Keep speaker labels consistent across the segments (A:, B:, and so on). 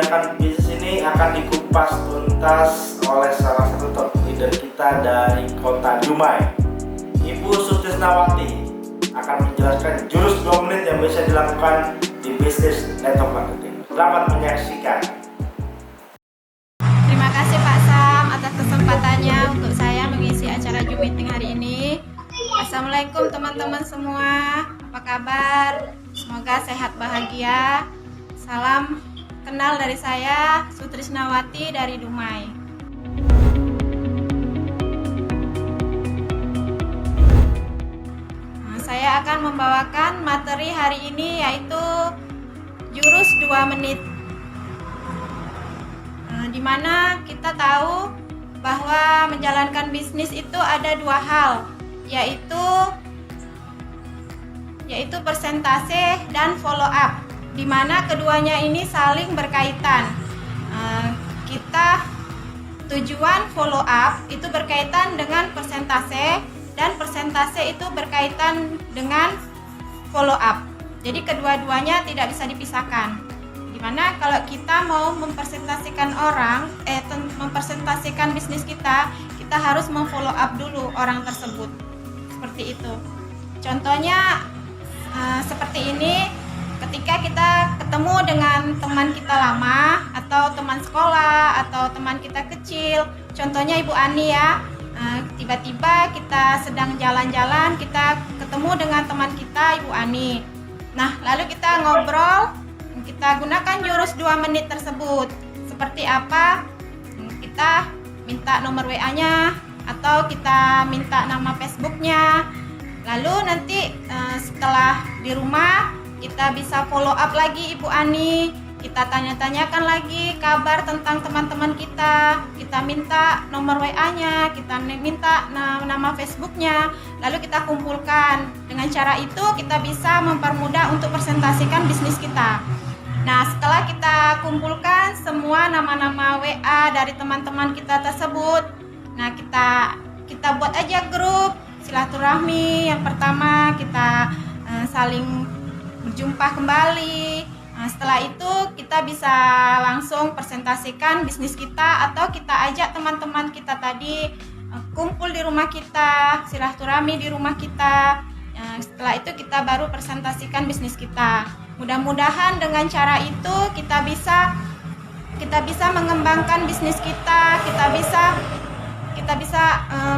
A: menjalankan bisnis ini akan dikupas tuntas oleh salah satu top leader kita dari kota Dumai, Ibu Sutisnawati, akan menjelaskan jurus 2 menit yang bisa dilakukan di bisnis network marketing. Selamat menyaksikan.
B: Terima kasih Pak Sam atas kesempatannya untuk saya mengisi acara Zoom meeting hari ini. Assalamualaikum teman-teman semua, apa kabar? Semoga sehat bahagia. Salam kenal dari saya, Sutisnawati dari Dumai. Saya akan membawakan materi hari ini yaitu jurus 2 menit. Di mana kita tahu bahwa menjalankan bisnis itu ada 2 hal, yaitu persentase dan follow up, di mana keduanya ini saling berkaitan. Tujuan follow up itu berkaitan dengan persentase dan persentase itu berkaitan dengan follow up. Jadi kedua-duanya tidak bisa dipisahkan. Dimana kalau kita mau mempresentasikan bisnis kita harus memfollow up dulu orang tersebut. Seperti itu. Contohnya seperti ini, ketika kita ketemu dengan teman kita lama atau teman sekolah atau teman kita kecil, contohnya Ibu Ani ya, tiba-tiba kita sedang jalan-jalan, kita ketemu dengan teman kita Ibu Ani. Nah, lalu kita ngobrol, kita gunakan jurus 2 menit tersebut. Seperti apa? Kita minta nomor WA-nya atau kita minta nama Facebook-nya. Lalu nanti setelah di rumah kita bisa follow up lagi Ibu Ani. Kita tanya-tanyakan lagi kabar tentang teman-teman kita. Kita minta nomor WA-nya, kita minta nama Facebook-nya. Lalu kita kumpulkan. Dengan cara itu kita bisa mempermudah untuk presentasikan bisnis kita. Nah, setelah kita kumpulkan semua nama-nama WA dari teman-teman kita tersebut, nah kita buat aja grup silaturahmi. Yang pertama kita saling berjumpa kembali. Nah, setelah itu kita bisa langsung presentasikan bisnis kita atau kita ajak teman-teman kita tadi kumpul di rumah kita, silaturahmi di rumah kita. Nah, setelah itu kita baru presentasikan bisnis kita. Mudah-mudahan dengan cara itu kita bisa mengembangkan bisnis kita, kita bisa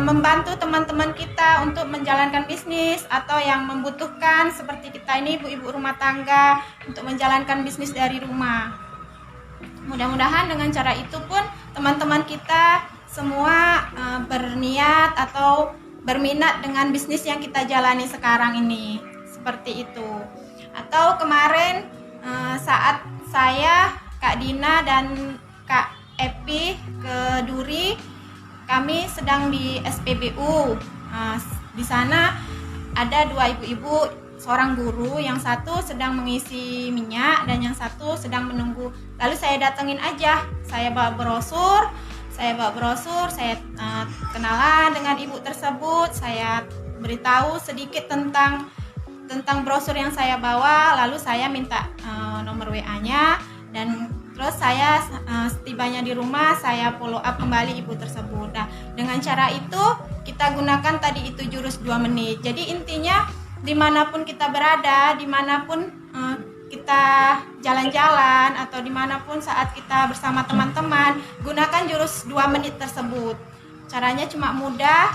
B: membantu teman-teman kita untuk menjalankan bisnis atau yang membutuhkan seperti kita ini ibu-ibu rumah tangga untuk menjalankan bisnis dari rumah. Mudah-mudahan dengan cara itu pun teman-teman kita semua berniat atau berminat dengan bisnis yang kita jalani sekarang ini, seperti itu. Atau kemarin saat saya, Kak Dina dan Kak Epi ke Duri, kami sedang di SPBU. Di sana ada 2 ibu-ibu, seorang guru, yang satu sedang mengisi minyak dan yang satu sedang menunggu. Lalu saya datengin aja, saya bawa brosur, saya kenalan dengan ibu tersebut, saya beritahu sedikit tentang brosur yang saya bawa, lalu saya minta nomor WA-nya, dan terus saya setibanya di rumah saya follow up kembali ibu tersebut. Nah, dengan cara itu kita gunakan tadi itu jurus 2 menit. Jadi intinya dimanapun kita berada, dimanapun kita jalan-jalan atau dimanapun saat kita bersama teman-teman, gunakan jurus 2 menit tersebut. Caranya cuma mudah,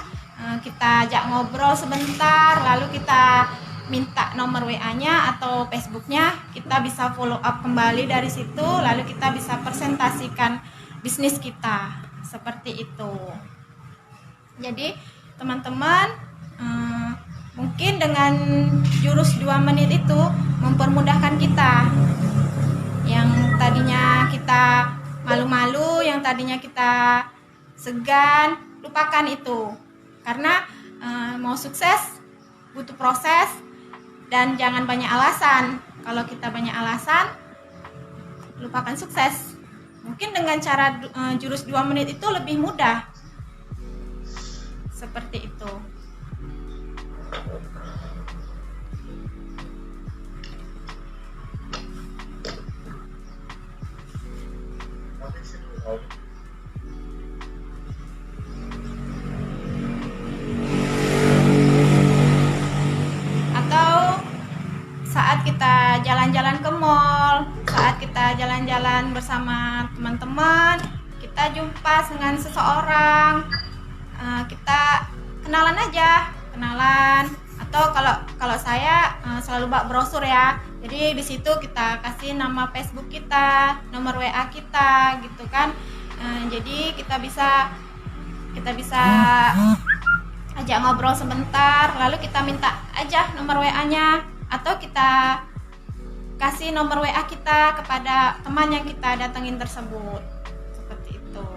B: kita ajak ngobrol sebentar, lalu kita minta nomor WA-nya atau Facebook-nya, kita bisa follow up kembali dari situ, lalu kita bisa presentasikan bisnis kita, seperti itu. Jadi teman-teman, mungkin dengan jurus 2 menit itu mempermudahkan kita. Yang tadinya kita malu-malu, yang tadinya kita segan, lupakan itu. Karena mau sukses butuh proses dan jangan banyak alasan. Kalau kita banyak alasan, lupakan sukses. Mungkin dengan cara jurus 2 menit itu lebih mudah. Seperti itu. Atau saat kita jalan-jalan ke mall, saat kita jalan-jalan bersama teman-teman, kita jumpa dengan seseorang, kita kenalan aja, kenalan. Atau kalau saya selalu bawa brosur ya, jadi di situ kita kasih nama Facebook kita, nomor WA kita, gitu kan. Jadi kita bisa ajak ngobrol sebentar, lalu kita minta aja nomor WA-nya, atau kita kasih nomor WA kita kepada teman yang kita datengin tersebut, seperti itu.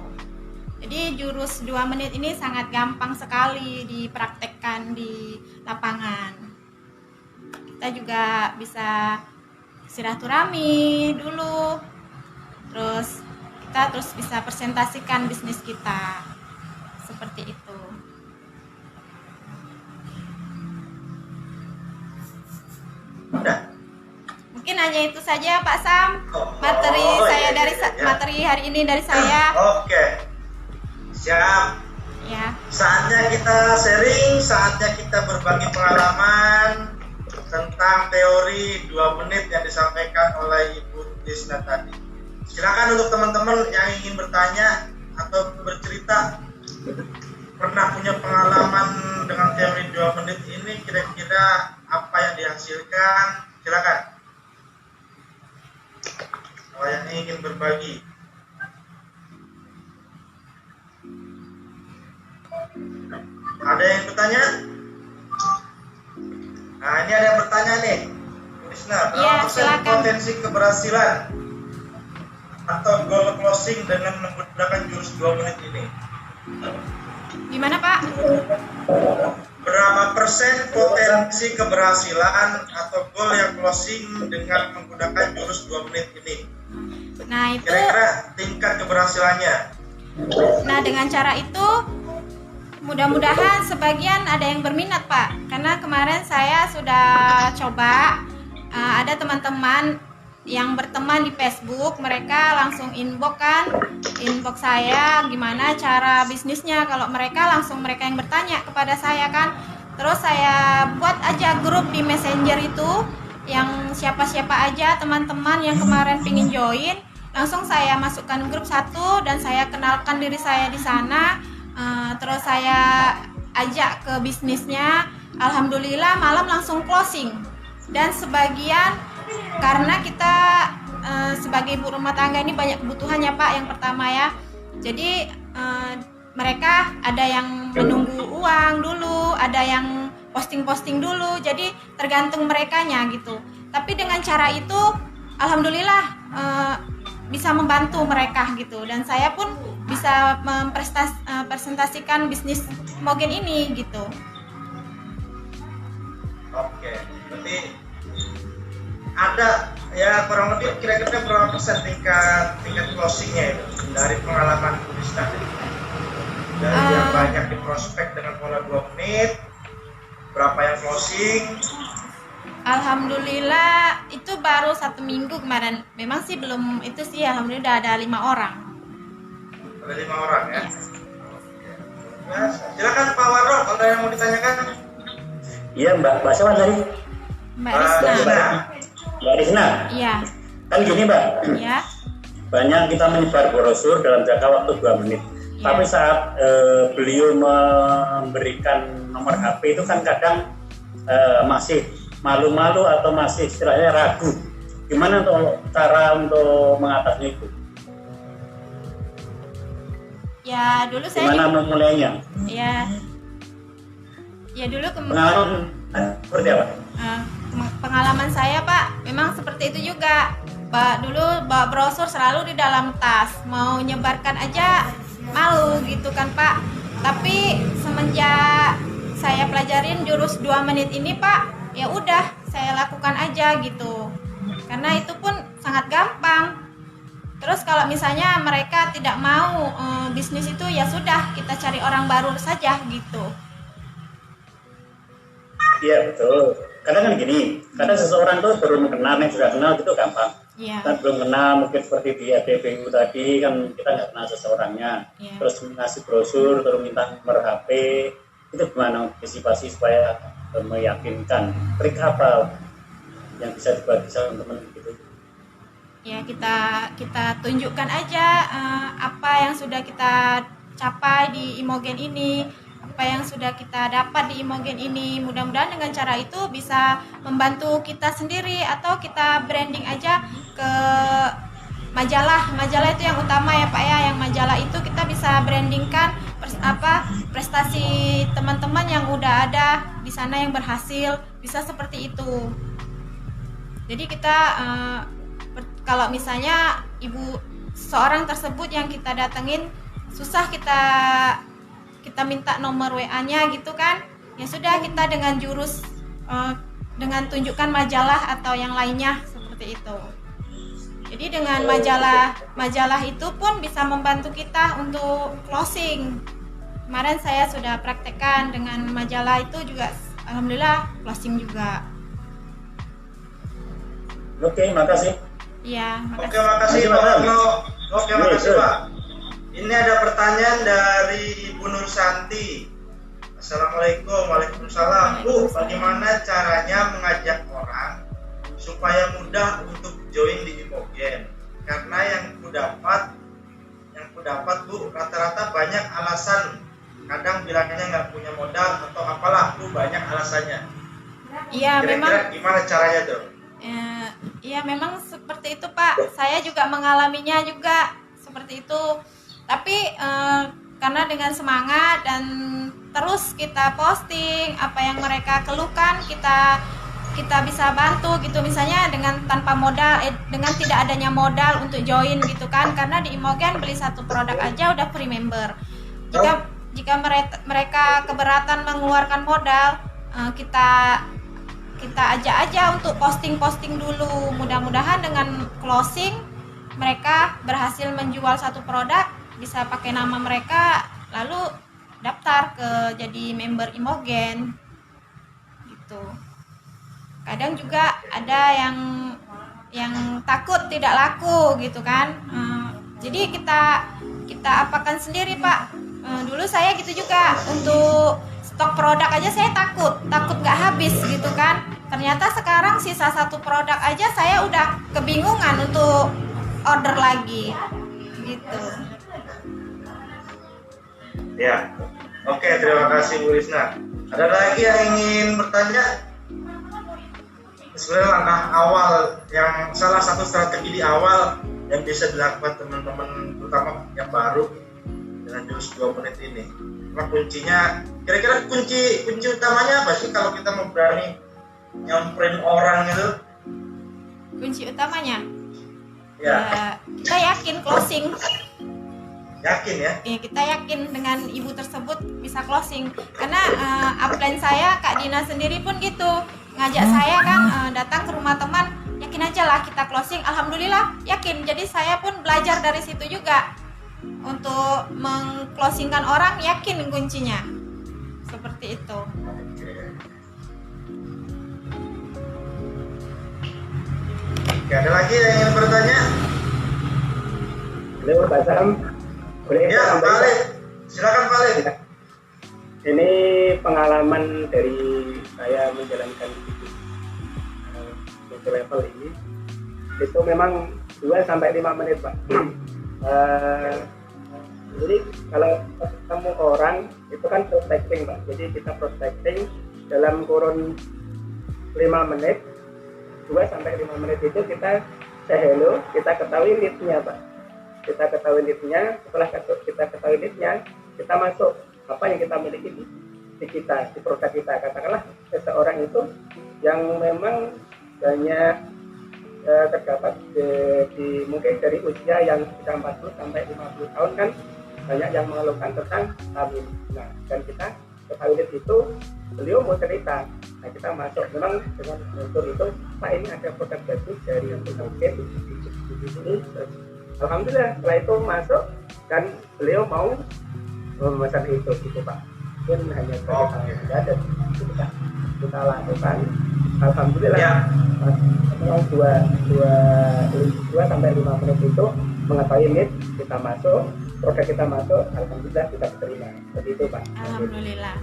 B: Jadi jurus 2 menit ini sangat gampang sekali dipraktekkan di lapangan. Kita juga bisa silaturahmi dulu, terus kita bisa presentasikan bisnis kita, seperti itu.
C: Udah.
B: Mungkin hanya itu saja Pak Sam, materi materi hari ini dari saya.
C: Oke. Siap.
B: Ya.
C: Saatnya kita sharing, saatnya kita berbagi pengalaman tentang teori 2 menit yang disampaikan oleh Ibu Tisna tadi. Silakan untuk teman-teman yang ingin bertanya atau bercerita, pernah punya pengalaman dengan teori 2 menit ini, kira-kira apa yang dihasilkan? Silakan. Kalau yang ingin berbagi. Ada yang bertanya? Nah, ini ada yang bertanya nih. Lisna, berapa persen potensi keberhasilan atau goal closing dengan menggunakan jurus 2 menit ini?
B: Gimana Pak?
C: Berapa persen potensi keberhasilan atau goal yang closing dengan menggunakan jurus 2 menit ini?
B: Nah itu.
C: Kira-kira tingkat keberhasilannya?
B: Nah dengan cara itu mudah-mudahan sebagian ada yang berminat Pak, karena kemarin saya sudah coba, ada teman-teman yang berteman di Facebook, mereka langsung inbox saya gimana cara bisnisnya. Kalau mereka yang bertanya kepada saya kan, terus saya buat aja grup di Messenger itu, yang siapa-siapa aja teman-teman yang kemarin pingin join, langsung saya masukkan grup satu dan saya kenalkan diri saya di sana. Terus saya ajak ke bisnisnya, alhamdulillah malam langsung closing. Dan sebagian, karena kita sebagai ibu rumah tangga ini banyak kebutuhannya Pak, yang pertama ya, jadi mereka ada yang menunggu uang dulu, ada yang posting-posting dulu, jadi tergantung merekanya gitu. Tapi dengan cara itu alhamdulillah bisa membantu mereka gitu, dan saya pun bisa mempresentasikan bisnis Mogen ini gitu.
C: Oke, berarti ada ya kurang lebih kira-kira berapa persen tingkat closingnya itu dari pengalaman tulis tadi? Dari yang banyak di prospek dengan pola 2 menit, berapa yang closing?
B: Alhamdulillah itu baru 1 minggu kemarin. Memang sih belum itu sih, alhamdulillah ada 5 orang.
C: Ada 5 orang ya. Ya, silakan Pak Warno kalau ada yang mau ditanyakan.
D: Iya Mbak siapa tadi?
B: Mbak Risna.
D: Mbak Risna.
B: Iya.
D: Kan gini Mbak.
B: Iya.
D: Banyak kita menyebar brosur dalam jangka waktu 2 menit.
B: Ya.
D: Tapi saat beliau memberikan nomor HP itu kan kadang masih malu-malu atau masih istilahnya ragu. Gimana cara untuk mengatasi itu?
B: Ya dulu saya.
D: Gimana memulainya?
B: Ya. Ya dulu
D: Pengalaman seperti apa?
B: Pengalaman saya Pak, memang seperti itu juga. Dulu bawa brosur selalu di dalam tas, mau nyebarkan aja malu gitu kan Pak. Tapi semenjak saya pelajarin jurus 2 menit ini Pak, ya udah saya lakukan aja gitu. Karena itu pun sangat gampang. Terus kalau misalnya mereka tidak mau bisnis itu, ya sudah kita cari orang baru saja gitu.
D: Iya betul. Kadang kan gini, kadang seseorang tuh baru mengenal, yang sudah kenal gitu gampang.
B: Iya.
D: Kan belum kenal, mungkin seperti di ADBU tadi kan kita nggak kenal seseorangnya,
B: Iya.
D: terus ngasih brosur, terus minta nomor HP, itu gimana antisipasi supaya meyakinkan, trik apa yang bisa dibagi sama teman-teman gitu?
B: Ya, kita tunjukkan aja apa yang sudah kita capai di Imogen ini, apa yang sudah kita dapat di Imogen ini. Mudah-mudahan dengan cara itu bisa membantu kita sendiri, atau kita branding aja ke majalah itu yang utama ya Pak ya. Yang majalah itu kita bisa brandingkan prestasi teman-teman yang udah ada di sana yang berhasil, bisa seperti itu. Jadi kita kalau misalnya ibu seorang tersebut yang kita datengin susah, kita minta nomor WA-nya gitu kan, ya sudah, kita dengan jurus dengan tunjukkan majalah atau yang lainnya seperti itu. Jadi dengan majalah itu pun bisa membantu kita untuk closing. Kemarin saya sudah praktekkan dengan majalah itu juga, alhamdulillah closing juga.
D: Oke, makasih.
B: Iya,
C: Oke,
B: makasih.
C: makasih Pak Warno. Oke, makasih Pak. Ini ada pertanyaan dari Ibu Nur Santi. Assalamualaikum. Waalaikumsalam. Bu, bagaimana caranya mengajak orang supaya mudah untuk join di Imogen? Karena yang ku dapat Bu, rata-rata banyak alasan. Kadang bilangnya nggak punya modal atau apalah Bu, banyak alasannya.
B: Iya, memang.
C: Kira-kira gimana caranya tuh?
B: Iya, memang seperti itu Pak. Saya juga mengalaminya juga seperti itu. Tapi karena dengan semangat dan terus kita posting apa yang mereka keluhkan, kita bisa bantu gitu. Misalnya dengan tanpa modal, dengan tidak adanya modal untuk join gitu kan. Karena di Imogen beli satu produk aja udah free member. Jika mereka keberatan mengeluarkan modal, kita ajak aja untuk posting dulu. Mudah-mudahan dengan closing mereka berhasil menjual satu produk, bisa pakai nama mereka, lalu daftar jadi member Imogen gitu. Kadang juga ada yang takut tidak laku gitu kan. Jadi kita apakan sendiri Pak. Dulu saya gitu juga, untuk stok produk aja saya takut nggak habis gitu kan. Ternyata sekarang sisa satu produk aja saya udah kebingungan untuk order lagi gitu.
C: Ya, oke, terima kasih Bu Risna. Ada lagi yang ingin bertanya? Sebenarnya langkah awal, yang salah satu strategi di awal yang bisa dilakukan teman-teman, terutama yang baru dengan jurus 2 menit ini. Apa kuncinya? Kira-kira kunci utamanya apa sih kalau kita mau berani nyamperin orang itu?
B: Kunci utamanya
C: Ya,
B: kita yakin closing.
C: yakin ya.
B: Kita yakin dengan ibu tersebut bisa closing. Karena upline saya Kak Dina sendiri pun gitu, ngajak saya kan datang ke rumah teman, yakin aja lah kita closing. Alhamdulillah yakin. Jadi saya pun belajar dari situ juga untuk mengclosingkan orang, yakin kuncinya seperti itu.
C: Oke, ada lagi yang ingin bertanya?
E: Halo Pak Sam, boleh
C: Ya,
E: saya
C: Pak
E: sampaikan?
C: Alif. Silakan Pak Alif.
E: Ini pengalaman dari saya menjalankan bisnis multi level ini, itu memang 2-5 menit Pak. Jadi kalau ketemu orang itu kan prospecting Pak. Jadi kita prospecting dalam kurun 5 menit, 2-5 menit itu kita say hello, kita ketahui lead-nya Pak. Kita ketahui lead-nya, setelah kita ketahui lead-nya, kita masuk apa yang kita miliki di kita, di produk kita. Katakanlah seseorang itu yang memang banyak terdapat mungkin dari usia yang sudah 40-50 tahun kan banyak yang mengeluhkan tentang hamil. Nah, dan kita ketahui lead itu, beliau mau cerita. Nah, kita masuk memang dengan mentor itu, Pak ini ada produk bagus dari Imogen ini. Alhamdulillah setelah itu masuk dan beliau mau memesan itu gitu Pak. Mungkin hanya sebagai dan itu kita lakukan alhamdulillah
C: Ya.
E: memang 2-5 menit itu mengetahui need kita masuk, produk kita masuk, alhamdulillah kita terima. Seperti itu Pak.
B: Alhamdulillah.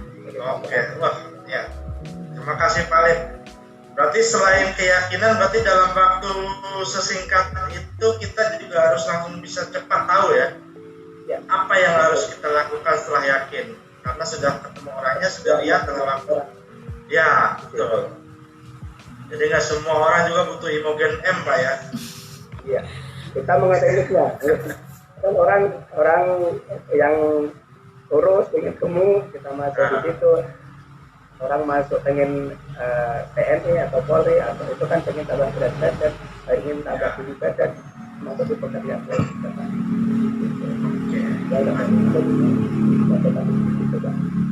C: Oke, wah, ya. Terima kasih Pak Lip. Berarti selain keyakinan, berarti dalam waktu sesingkat itu kita juga harus langsung bisa cepat tahu ya,
E: Ya.
C: apa yang harus kita lakukan setelah yakin. Karena sudah ketemu orangnya, sudah lihat dalam waktu. Ya, betul. Jadi nggak semua orang juga butuh Imogen M, Pak ya.
E: Iya, kita mengerti ya. Kan orang yang kurus ingin gemuk, kita masuk di situ. Orang masuk pengen TNI atau Polri atau itu kan pengen tambah berat badan, ingin tambah tinggi badan, masuk di pekerjaan lain.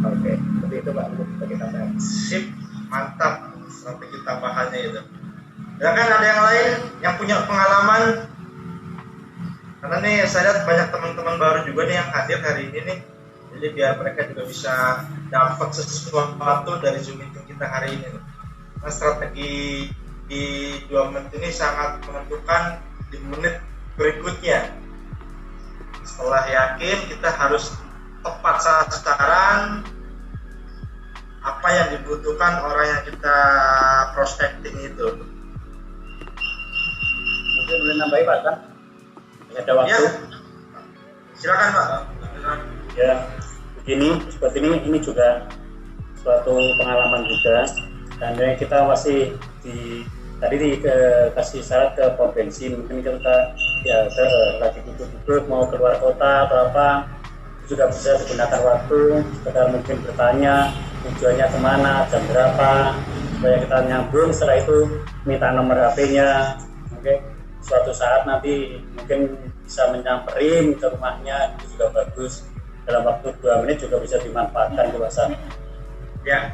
E: Oke, seperti itu Pak untuk kita bahas.
C: Sip, mantap strategi tambahannya itu. Ya kan ada yang lain yang punya pengalaman? Karena nih saya lihat banyak teman-teman baru juga nih yang hadir hari ini nih. Jadi biar mereka juga bisa dapat sesuatu dari Zoom meeting kita hari ini. Nah, strategi di 2 menit ini sangat menentukan di menit berikutnya. Setelah yakin kita harus tepat sasaran apa yang dibutuhkan orang yang kita prospecting itu.
D: Mungkin boleh nambahin Pak kan? Ada waktu.
C: Ya, silakan Pak.
D: Ya, begini seperti ini juga suatu pengalaman juga. Dan kita masih kasih syarat ke provinsi, mungkin kita ya lagi duduk mau keluar kota atau apa, juga bisa digunakan waktu, sekedar mungkin bertanya tujuannya kemana, jam berapa, supaya kita nyambung. Setelah itu minta nomor HP-nya. Oke, suatu saat nanti mungkin bisa menyamperin ke rumahnya, itu juga bagus. Dalam waktu 2 menit juga bisa dimanfaatkan luasan.
C: Ya.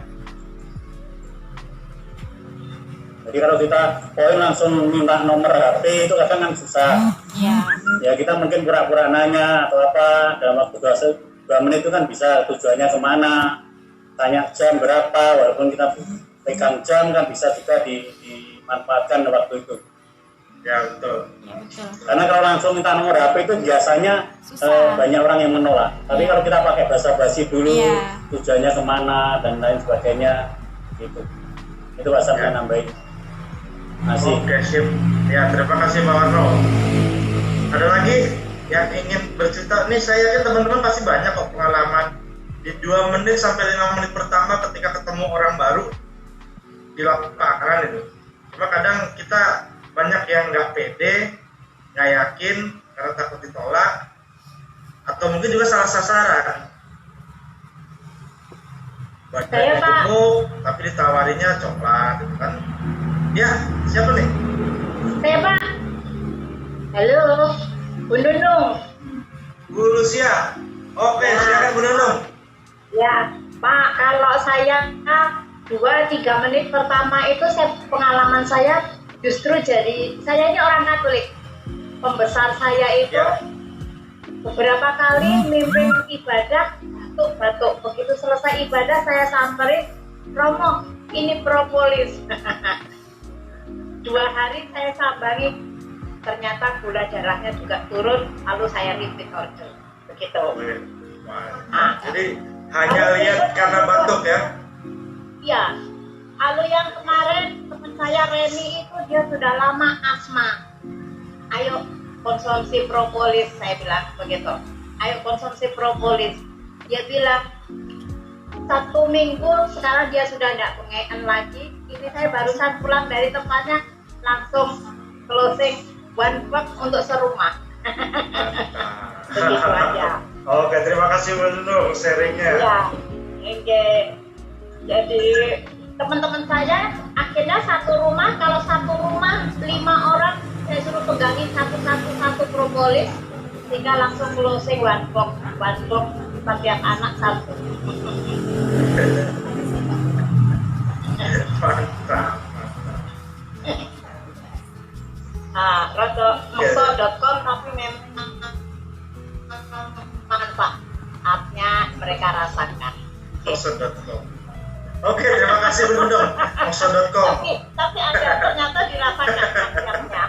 D: Jadi kalau kita poin langsung minta nomor HP itu kadang kan susah.
B: Ya.
D: Ya kita mungkin pura-pura nanya atau apa, dalam waktu 2 menit itu kan bisa tujuannya kemana, tanya jam berapa, walaupun kita pegang jam kan bisa juga dimanfaatkan waktu itu.
C: Ya betul.
B: Ya betul.
D: Karena kalau langsung minta nomor HP itu biasanya banyak orang yang menolak. Tapi kalau kita pakai bahasa basi dulu, tujuannya kemana dan lain sebagainya, gitu. Itu asal saya nambahin. Masih.
C: Oke, sip. Ya, terima kasih Pak Warno. Ada lagi yang ingin bercerita? Nih saya yakin teman-teman pasti banyak kok pengalaman di 2 menit sampai 5 menit pertama ketika ketemu orang baru di lapangan itu. Cuma kadang kita banyak yang nggak pede, nggak yakin karena takut ditolak, atau mungkin juga salah sasaran. Badannya gemuk, tapi ditawarinya coklat, gitu kan? Ya, siapa nih?
F: Saya Pak. Halo, Bu Nunung.
C: Bu Lucia. Oke, silakan Bu Nunung.
F: Ya, Pak. Kalau saya 2-3 menit pertama itu pengalaman saya justru jadi saya ini orang Katolik. Pembesar saya itu beberapa kali mimpin ibadah batuk. Begitu selesai ibadah saya samperin, Romo, ini propolis. 2 hari saya sambangi, ternyata gula darahnya juga turun, lalu saya repeat order. Begitu.
C: Jadi hanya lihat karena batuk ya?
F: Iya. Lalu yang kemarin teman saya Reni itu dia sudah lama asma. Ayo konsumsi propolis, saya bilang begitu. Ayo konsumsi propolis. Dia bilang 1 minggu sekarang dia sudah tidak pengen lagi. Ini saya barusan pulang dari tempatnya langsung closing 1 box untuk serumah. Begitu aja.
C: Oke, terima kasih Bu Nunung sharingnya.
F: Ya, jadi teman-teman saya akhirnya satu rumah, kalau satu rumah 5 orang saya suruh pegangin satu propolis sehingga langsung closing 1 box setiap anak 1.
C: Mantap.
F: Rodo.com tapi memang manfaatnya mereka rasakan.
C: Rodo.com. Oke, terima kasih Bundung. Moxo.com.
F: Tapi ada ternyata dirasakan khasiatnya.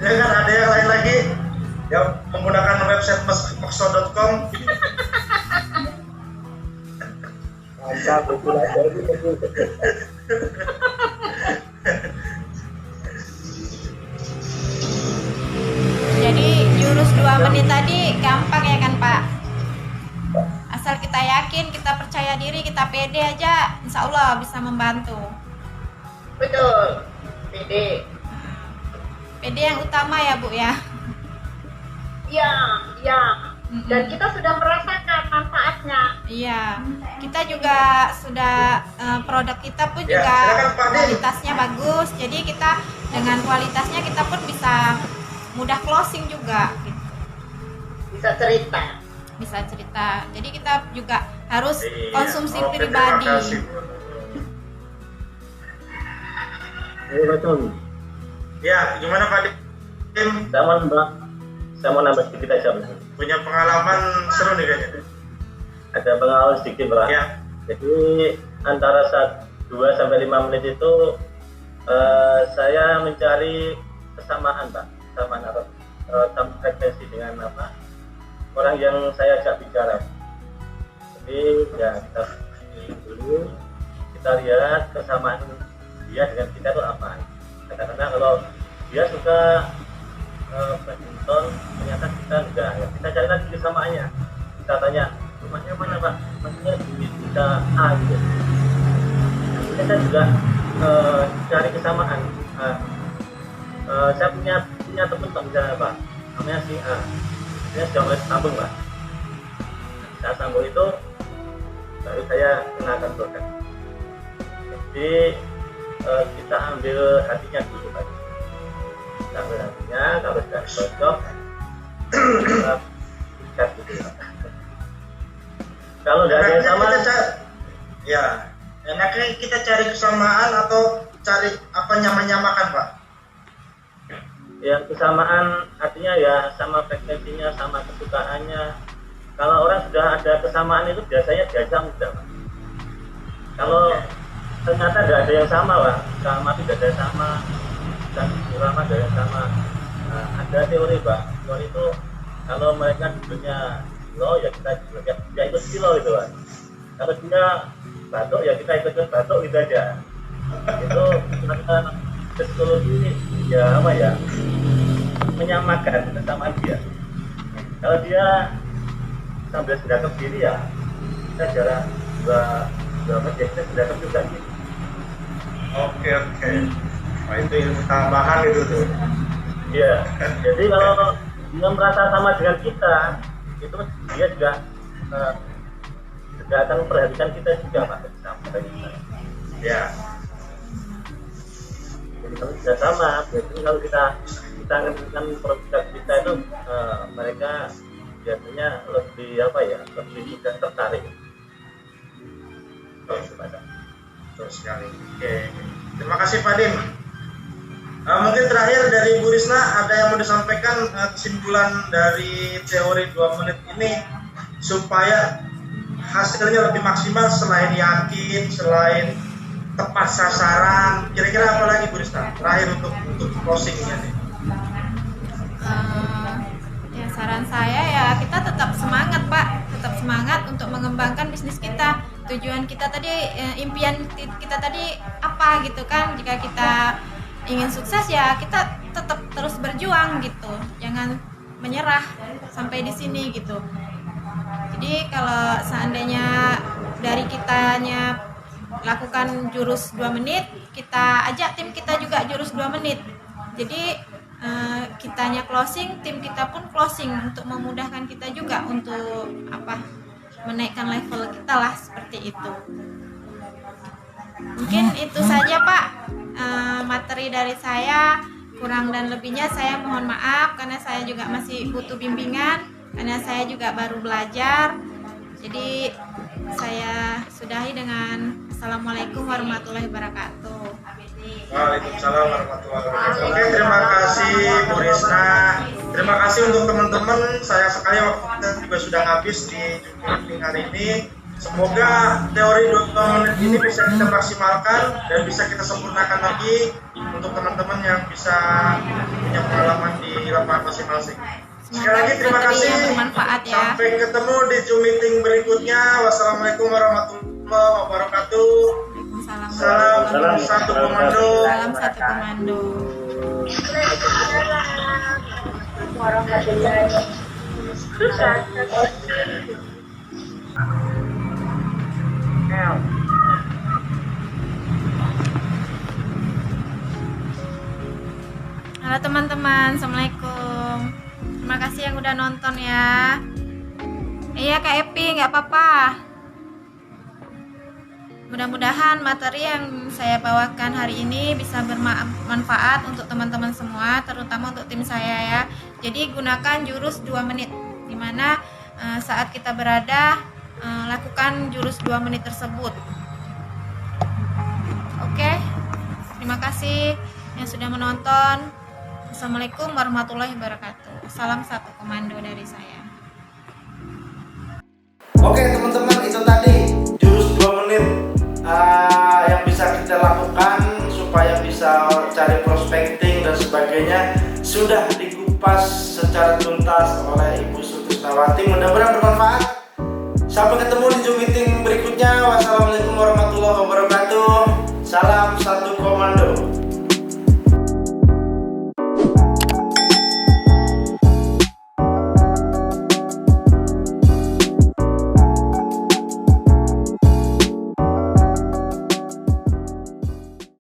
C: Ya kan ada yang lain lagi yang menggunakan website moxo.com.
E: mantap betul aja itu betul.
B: Jadi jurus 2 menit tadi gampang ya kan Pak? Asal kita yakin, kita percaya diri, kita pede aja, insya Allah bisa membantu.
F: Betul. Pede.
B: Pede yang utama ya Bu ya.
F: Iya, iya. Dan kita sudah merasakan manfaatnya.
B: Iya, kita juga sudah produk kita pun
C: Ya,
B: juga
C: silakan, Pak Din.
B: kualitasnya bagus. Jadi kita dengan kualitasnya kita pun bisa mudah closing juga gitu.
F: Bisa cerita.
B: Bisa cerita. Jadi kita juga harus
C: Iya.
B: konsumsi
C: Oke,
B: pribadi.
C: Terima kasih.
G: Iya betul.
C: Ya, gimana Pak Dim?
G: Saya mau nambah sedikit aja betul.
C: Punya pengalaman seru nih kayaknya.
G: Ada pengalaman sedikit Pak.
C: Ya,
G: Jadi antara 2 sampai 5 menit itu saya mencari kesamaan Pak, kesamaan atau sama frekuensi dengan apa orang yang saya ajak bicara. Jadi ya kita dulu kita lihat kesamaan dia dengan kita itu apa. Karena kalau dia suka badminton, ternyata kita enggak ya. Kita cari lagi kesamaannya. Kita tanya rumahnya mana Pak? Maksudnya kita A gitu. Kita juga cari kesamaan. Saya punya teman Pak misalnya Pak, namanya si A. Dia sudah mulai sambung Pak. Saya sambung itu baru saya kenalkan produk. Jadi kita ambil hatinya dulu Pak. Kita ambil hatinya, kalau sudah cocok kita ikat gitu Pak. Kalau tidak ada yang sama,
C: ya. Enaknya kita cari kesamaan atau cari apa nyamakan Pak?
G: yang kesamaan artinya ya sama frekuensinya, sama kesukaannya. Kalau orang sudah ada kesamaan itu biasanya diajak mudah Pak. Kalau ternyata tidak ada yang sama Pak, sama tidak ada yang sama, dan ulama tidak ada yang sama. Nah, ada teori Pak, teori itu kalau mereka duduknya kilo ya kita juga ya ikut kilo itu Pak. Kalau dia batuk ya kita ikut batuk gitu aja. Itu kita psikologi ya apa ya, menyamakan kesamaan dia. Kalau dia sambil sedekap diri ya kita jarak 2 menit ya kita sedekap juga gitu.
C: Oke. Wah, itu ilmu tambahan itu tuh.
G: Iya. Jadi kalau dia merasa sama dengan kita, itu dia juga akan memperhatikan kita juga Pak.
C: Ya.
G: Jadi kalau sudah sama, biasanya kalau kita ngenalkan produk kita itu mereka biasanya lebih apa ya, lebih mudah tertarik.
C: Betul sekali. Oke. Terima kasih Pak Dim. Mungkin terakhir dari Bu Risna ada yang mau disampaikan kesimpulan dari teori 2 menit ini supaya hasilnya lebih maksimal selain yakin, selain tepat sasaran. Kira-kira apa lagi Bu Risna? Terakhir untuk closingnya nih.
B: Ya saran saya ya kita tetap semangat Pak, tetap semangat untuk mengembangkan bisnis kita. Tujuan kita tadi, impian kita tadi apa gitu kan? Jika kita ingin sukses ya kita tetap terus berjuang gitu, jangan menyerah sampai di sini gitu. Jadi kalau seandainya dari kitanya lakukan jurus 2 menit, kita ajak tim kita juga jurus 2 menit. Jadi kitanya closing, tim kita pun closing untuk memudahkan kita juga untuk apa, menaikkan level kita lah, seperti itu. Mungkin itu saja Pak materi dari saya. Kurang dan lebihnya saya mohon maaf karena saya juga masih butuh bimbingan, karena saya juga baru belajar. Jadi saya sudahi dengan Assalamualaikum warahmatullahi wabarakatuh.
C: Waalaikumsalam warahmatullahi wabarakatuh. Oke, terima kasih Bu Risna. Terima Terima kasih untuk teman-teman. Sayang sekali waktu kita juga sudah habis di meeting hari ini. Semoga teori 2 menit ini bisa kita maksimalkan dan bisa kita sempurnakan lagi untuk teman-teman yang bisa punya pengalaman di lapangan masing-masing. Sekali lagi terima kasih.
B: Bermanfaat ya.
C: Sampai ketemu di Zoom meeting berikutnya. Wassalamualaikum warahmatullahi wabarakatuh. Salam satu komando.
B: Salam satu komando. Halo teman-teman, assalamualaikum. Terima kasih yang udah nonton ya. Iya Kak Epi, nggak apa-apa. Mudah-mudahan materi yang saya bawakan hari ini bisa bermanfaat untuk teman-teman semua, terutama untuk tim saya ya. Jadi gunakan jurus 2 menit, dimana saat kita berada lakukan jurus 2 menit tersebut. Oke, terima kasih yang sudah menonton. Assalamualaikum warahmatullahi wabarakatuh. Salam satu komando dari saya.
A: Oke teman-teman, itu tadi jurus 2 menit yang bisa kita lakukan supaya bisa cari prospecting dan sebagainya sudah dikupas secara tuntas oleh Ibu Sutisnawati. Mudah-mudahan bermanfaat. Sampai ketemu di Zoom meeting berikutnya. Wassalamualaikum warahmatullahi wabarakatuh. Salam satu komando.